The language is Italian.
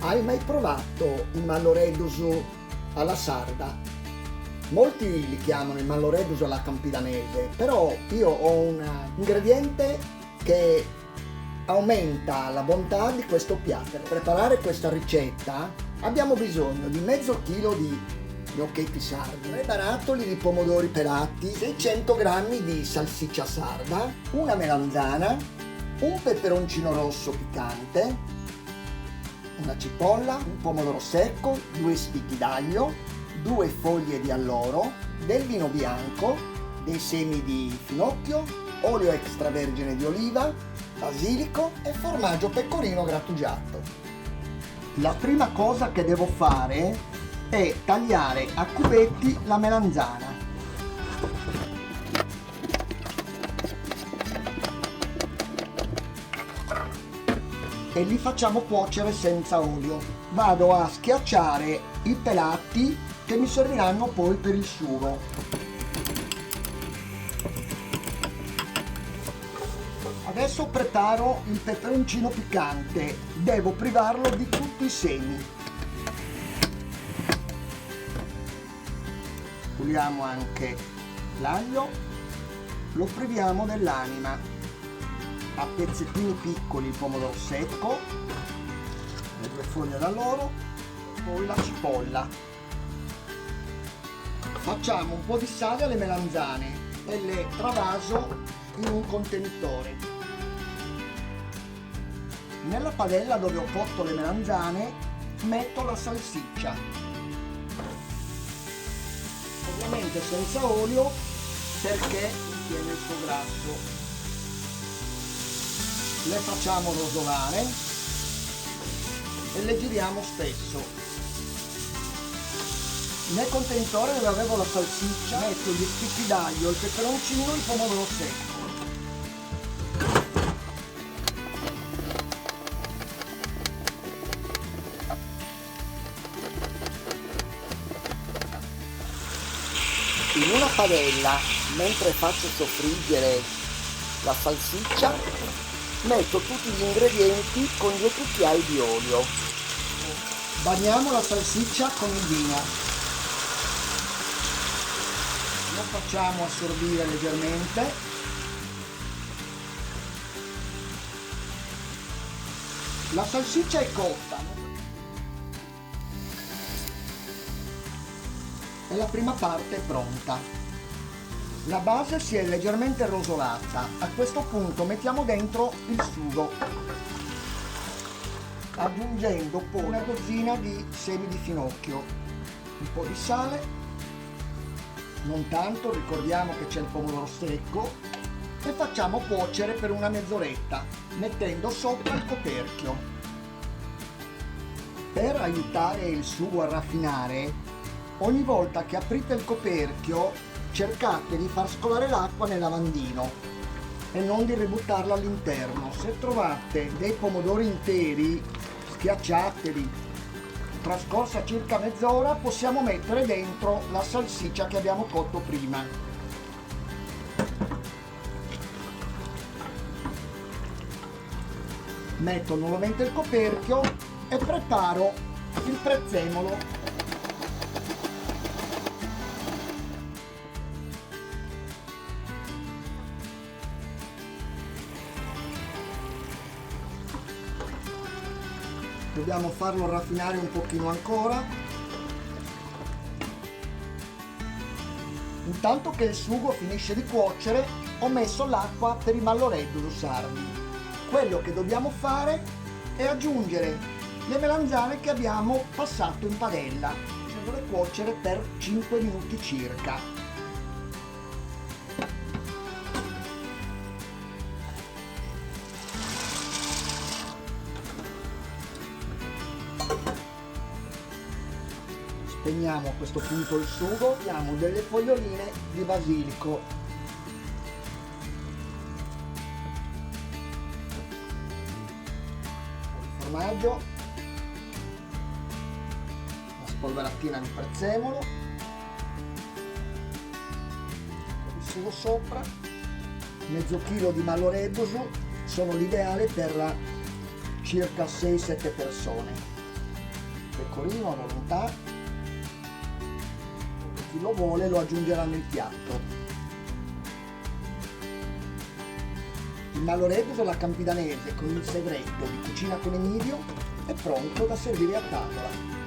Hai mai provato il malloreddus alla sarda? Molti li chiamano il malloreddus alla campidanese, però io ho un ingrediente che aumenta la bontà di questo piatto. Per preparare questa ricetta abbiamo bisogno di mezzo chilo di gnocchetti sardi, 3 barattoli di pomodori pelati, 600 g di salsiccia sarda, una melanzana, un peperoncino rosso piccante, una cipolla, un pomodoro secco, 2 spicchi d'aglio, 2 foglie di alloro, del vino bianco, dei semi di finocchio, olio extravergine di oliva, basilico e formaggio pecorino grattugiato. La prima cosa che devo fare è tagliare a cubetti la melanzana. E li facciamo cuocere senza olio. Vado a schiacciare i pelati che mi serviranno poi per il sugo. Adesso preparo il peperoncino piccante, devo privarlo di tutti i semi. Puliamo anche l'aglio, lo priviamo dell'anima. A pezzettini piccoli il pomodoro secco, le 2 foglie d'alloro, poi la cipolla. Facciamo un po' di sale alle melanzane e le travaso in un contenitore. Nella padella dove ho cotto le melanzane metto la salsiccia, ovviamente senza olio perché tiene il suo grasso. Le facciamo rosolare e le giriamo spesso. Nel contenitore dove avevo la salsiccia metto gli spicchi d'aglio, il peperoncino e il pomodoro secco. In una padella, mentre faccio soffriggere la salsiccia, metto tutti gli ingredienti con 2 cucchiai di olio. Bagniamo la salsiccia con il vino. Lo facciamo assorbire leggermente. La salsiccia è cotta. E la prima parte è pronta. La base si è leggermente rosolata. A questo punto mettiamo dentro il sugo, aggiungendo poi una dozzina di semi di finocchio, un po' di sale, non tanto, ricordiamo che c'è il pomodoro secco, e facciamo cuocere per una mezz'oretta, mettendo sopra il coperchio. Per aiutare il sugo a raffinare, ogni volta che aprite il coperchio cercate di far scolare l'acqua nel lavandino e non di ributtarla all'interno. Se trovate dei pomodori interi, schiacciateli. Trascorsa circa mezz'ora possiamo mettere dentro la salsiccia che abbiamo cotto prima. Metto nuovamente il coperchio e preparo il prezzemolo. Dobbiamo farlo raffinare un pochino ancora. Intanto che il sugo finisce di cuocere, ho messo l'acqua per i malloreddus sardi. Quello che dobbiamo fare è aggiungere le melanzane che abbiamo passato in padella, facendole cuocere per 5 minuti circa. Spegniamo a questo punto il sugo, diamo delle foglioline di basilico. Il formaggio, una spolveratina di prezzemolo, il sugo sopra, mezzo chilo di malloreddus, sono l'ideale per circa 6-7 persone. pecorino a volontà, e chi lo vuole lo aggiungerà nel piatto. Il malloreddus alla campidanese con il segreto di Cucina con Emilio è pronto da servire a tavola.